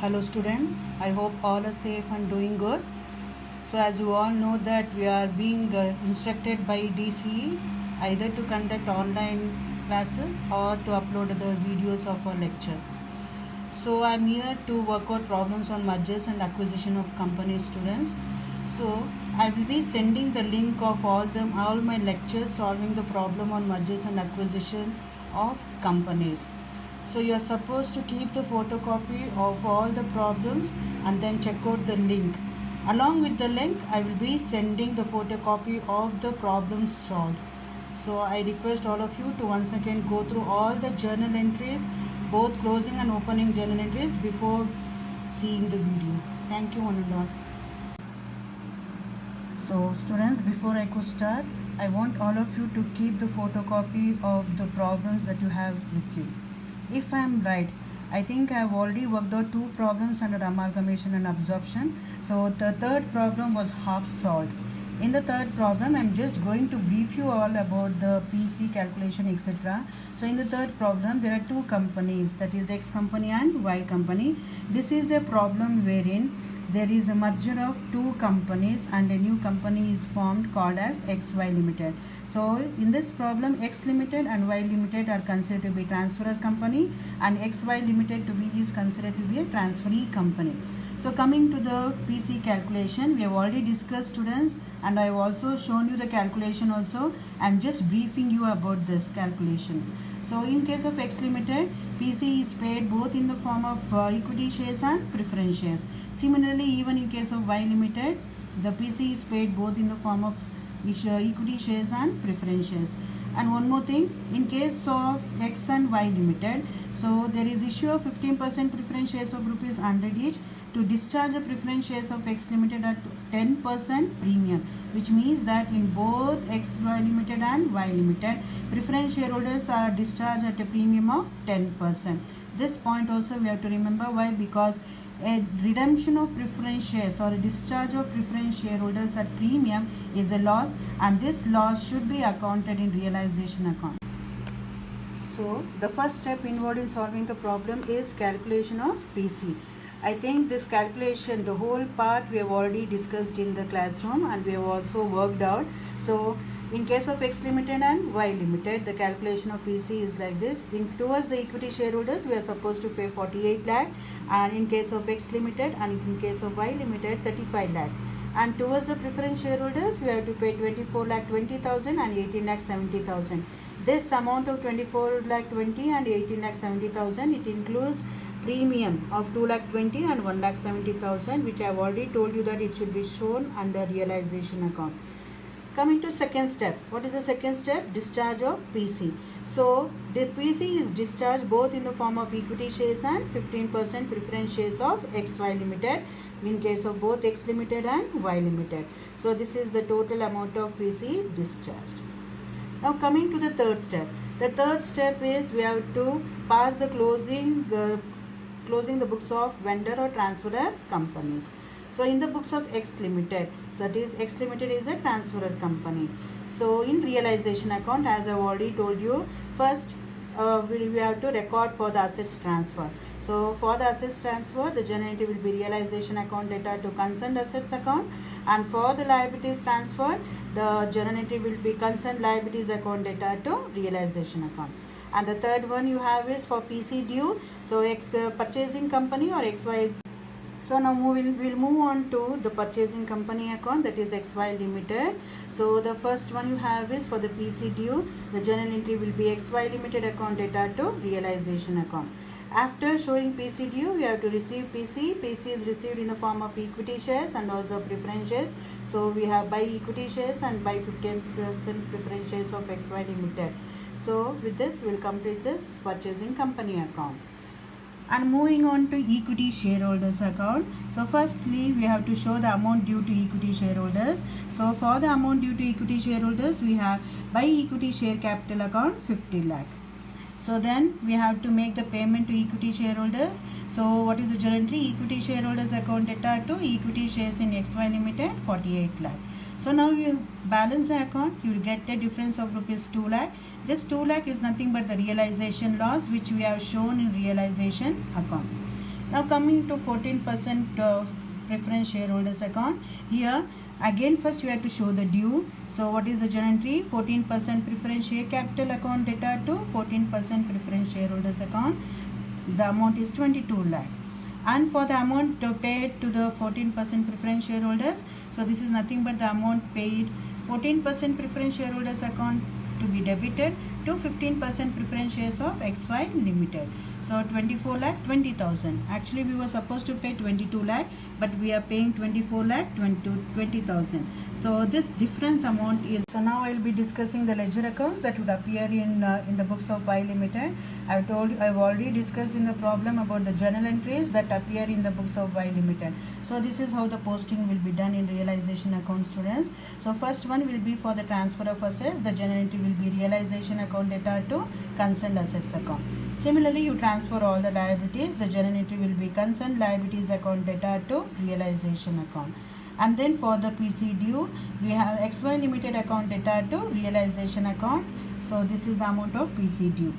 Hello students, I hope all are safe and doing good. So as you all know that we are being instructed by DCE either to conduct online classes or to upload the videos of our lecture. So I am here to work out problems on mergers and acquisition of company students. So I will be sending the link of all my lectures solving the problem on mergers and acquisition of companies. So you are supposed to keep the photocopy of all the problems and then check out the link. Along with the link, I will be sending the photocopy of the problems solved. So I request all of you to once again go through all the journal entries, both closing and opening journal entries before seeing the video. Thank you one and all. So students, before I could start, I want all of you to keep the photocopy of the problems that you have with you. If I am right, I think I have already worked out two problems under amalgamation and absorption. So the third problem was half solved. In the third problem, I am just going to brief you all about the PC calculation, etc. So in the third problem, there are two companies, that is X company and Y company. This is a problem wherein there is a merger of two companies and a new company is formed called as XY Limited. So in this problem, X Limited and Y Limited are considered to be transferor company and XY Limited is considered to be a transferee company. So coming to the PC calculation, we have already discussed students, and I have also shown you the calculation also. I am just briefing you about this calculation. So in case of X Limited, PC is paid both in the form of equity shares and preference shares. Similarly, even in case of Y Limited, the PC is paid both in the form of equity shares and preference shares. And one more thing, in case of X and Y Limited, so there is issue of 15% preference shares of rupees 100 each to discharge the preference shares of X Limited at 10% premium, which means that in both XY Limited and Y Limited, preference shareholders are discharged at a premium of 10%. This point also we have to remember. Why? Because a redemption of preference shares or a discharge of preference shareholders at premium is a loss, and this loss should be accounted in realization account. So the first step involved in solving the problem is calculation of PC. I think this calculation, the whole part we have already discussed in the classroom and we have also worked out. So in case of X Limited and Y Limited, the calculation of PC is like this. Towards the equity shareholders, we are supposed to pay 48 lakh, and in case of X Limited and in case of Y Limited, 35 lakh. And towards the preference shareholders, we have to pay 24 lakh 20,000 and 18 lakh 70,000. This amount of 24 lakh 20 and 18 lakh 70,000, it includes premium of 2 lakh 20 and 1 lakh 70,000, which I have already told you that it should be shown under realization account. Coming to second step, what is the second step? Discharge of PC. So the PC is discharged both in the form of equity shares and 15% preference shares of XY Limited in case of both X Limited and Y Limited. So this is the total amount of PC discharged. Now coming to the third step. The third step is we have to pass the closing the books of vendor or transferor companies. So in the books of X Limited, so that is X Limited is a transferor company. So in realization account, as I have already told you, first we have to record for the assets transfer. So for the assets transfer, the journal entry will be realization account data to concerned assets account, and for the liabilities transfer, the journal entry will be concerned liabilities account data to realization account. And the third one you have is for PC due. So purchasing company or XY. So now we'll move on to the purchasing company account, that is XY Limited. So the first one you have is for the PC due. The journal entry will be XY Limited account data to realization account. After showing PC due, we have to receive PC. PC is received in the form of equity shares and also preference shares. So we have buy equity shares and buy 15% preference shares of XY Limited. So with this, we'll complete this purchasing company account. And moving on to equity shareholders account. So firstly, we have to show the amount due to equity shareholders. So for the amount due to equity shareholders, we have buy equity share capital account 50 lakh. So then we have to make the payment to equity shareholders. So what is the journal entry? Equity shareholders account data to equity shares in XY Limited 48 lakh. So now you balance the account, you will get a difference of rupees 2 lakh. This 2 lakh is nothing but the realization loss which we have shown in realization account. Now coming to 14% preference shareholders account. Here again first you have to show the due. So what is the journal entry? 14% preference share capital account debtor to 14% preference shareholders account. The amount is 22 lakh. And for the amount paid to the 14% preference shareholders, so this is nothing but the amount paid 14% preference shareholders account to be debited to 15% preference shares of XY Limited. So 24 lakh 20,000. Actually we were supposed to pay 22 lakh, but we are paying 24 lakh 20,000. So this difference amount is. So now I will be discussing the ledger accounts that would appear in the books of Y Limited. I've already discussed in the problem about the journal entries that appear in the books of Y Limited. So this is how the posting will be done in realization account, students. So first one will be for the transfer of assets. The journal entry will be realization account debtor to concerned assets account. Similarly, you transfer all the liabilities. The journal entry will be concerned liabilities account debtor to realization account. And then for the PC due, we have XY Limited account debtor to realization account. So this is the amount of PC due.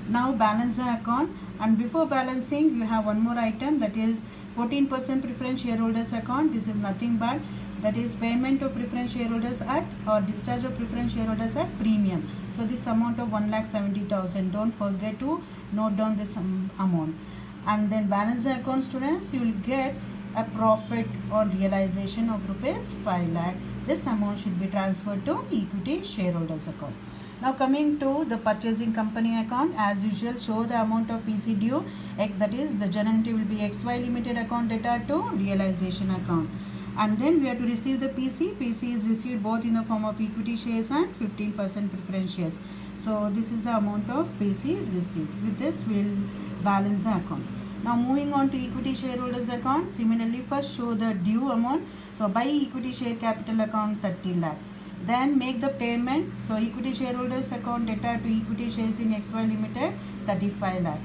Now balance the account, and before balancing you have one more item, that is 14% preference shareholders account. This is nothing but that is payment of preference shareholders at or discharge of preference shareholders at premium. So this amount of 1,70,000. Don't forget to note down this amount. And then balance the account, students. You will get a profit on realization of rupees 5 lakh. This amount should be transferred to equity shareholders account. Now coming to the purchasing company account, as usual show the amount of PC due, that is the journal entry will be XY Limited account debtor to realization account. And then we have to receive the PC. PC is received both in the form of equity shares and 15% preference shares. So this is the amount of PC received. With this we will balance the account. Now moving on to equity shareholders account. Similarly, first show the due amount. So buy equity share capital account 30 lakh. Then make the payment. So equity shareholders account debtor to equity shares in XY Limited 35 lakh.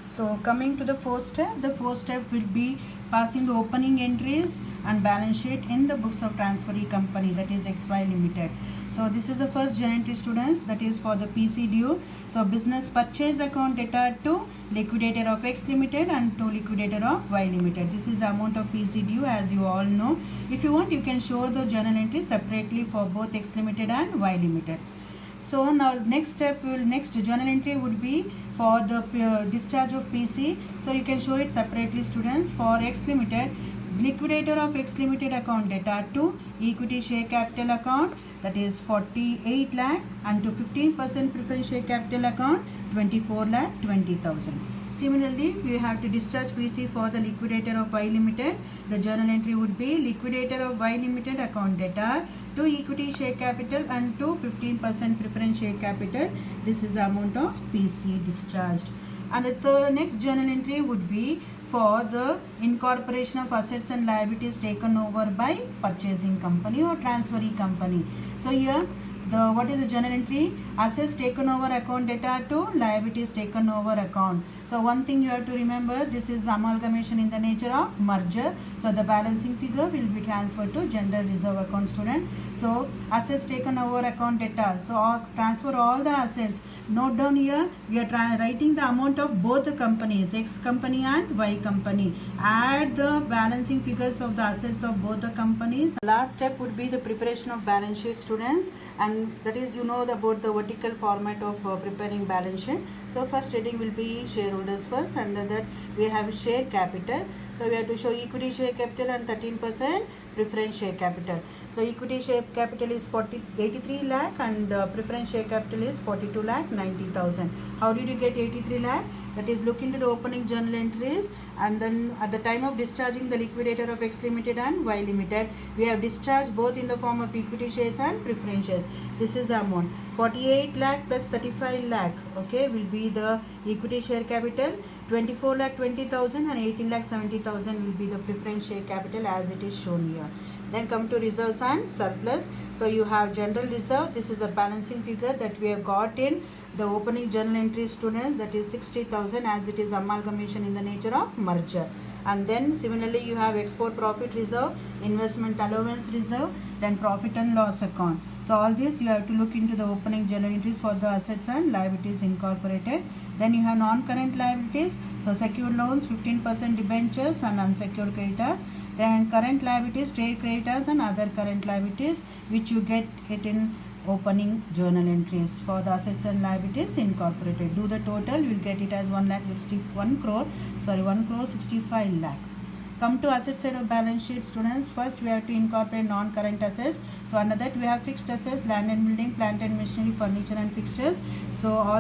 So coming to the fourth step will be passing the opening entries and balance sheet in the books of transferee company, that is XY Limited. So this is the first journal entry, students, that is for the PC due. So business purchase account debtor to liquidator of X Limited and to liquidator of Y Limited. This is the amount of PC due, as you all know. If you want, you can show the journal entry separately for both X Limited and Y Limited. So now next journal entry would be for the discharge of PC. So you can show it separately, students. For X Limited, liquidator of X Limited account debtor to equity share capital account, that is 48 lakh, and to 15% preference share capital account 24 lakh 20,000. Similarly, we have to discharge PC for the liquidator of Y Limited. The journal entry would be liquidator of Y Limited account debtor to equity share capital and to 15% preference share capital. This is the amount of PC discharged. And the next journal entry would be for the incorporation of assets and liabilities taken over by purchasing company or transferee company. So here what is the journal entry? Assets taken over account debtor to liabilities taken over account. So one thing you have to remember, this is amalgamation in the nature of merger. So the balancing figure will be transferred to general reserve account, student. So assets taken over account debtor. So transfer all the assets. Note down here, we are writing the amount of both the companies, X company and Y company. Add the balancing figures of the assets of both the companies. Last step would be the preparation of balance sheet, students, and that is, you know about the vertical format of preparing balance sheet. So first heading will be shareholders first. Under that we have share capital. So we have to show equity share capital and 13% preference share capital. So equity share capital is 83 lakh and preference share capital is 42 lakh 90,000. How did you get 83 lakh? That is, look into the opening journal entries, and then at the time of discharging the liquidator of X Limited and Y Limited, we have discharged both in the form of equity shares and preference shares. This is the amount. 48 lakh plus 35 lakh, okay, will be the equity share capital. 24 lakh 20,000 and 18 lakh 70,000 will be the preference share capital as it is shown here. Then come to reserves and surplus. So you have general reserve. This is a balancing figure that we have got in the opening journal entry, students, that is 60,000, as it is amalgamation in the nature of merger. And then similarly you have export profit reserve, investment allowance reserve, then profit and loss account. So all this you have to look into the opening journal entries for the assets and liabilities incorporated. Then you have non-current liabilities, so secured loans, 15% debentures and unsecured creditors. Then current liabilities, trade creditors and other current liabilities, which you get it in opening journal entries for the assets and liabilities incorporated. Do the total, you will get it as 1 crore 65 lakh. Come to asset side of balance sheet, students. First we have to incorporate non-current assets. So under that we have fixed assets, land and building, plant and machinery, furniture and fixtures. So all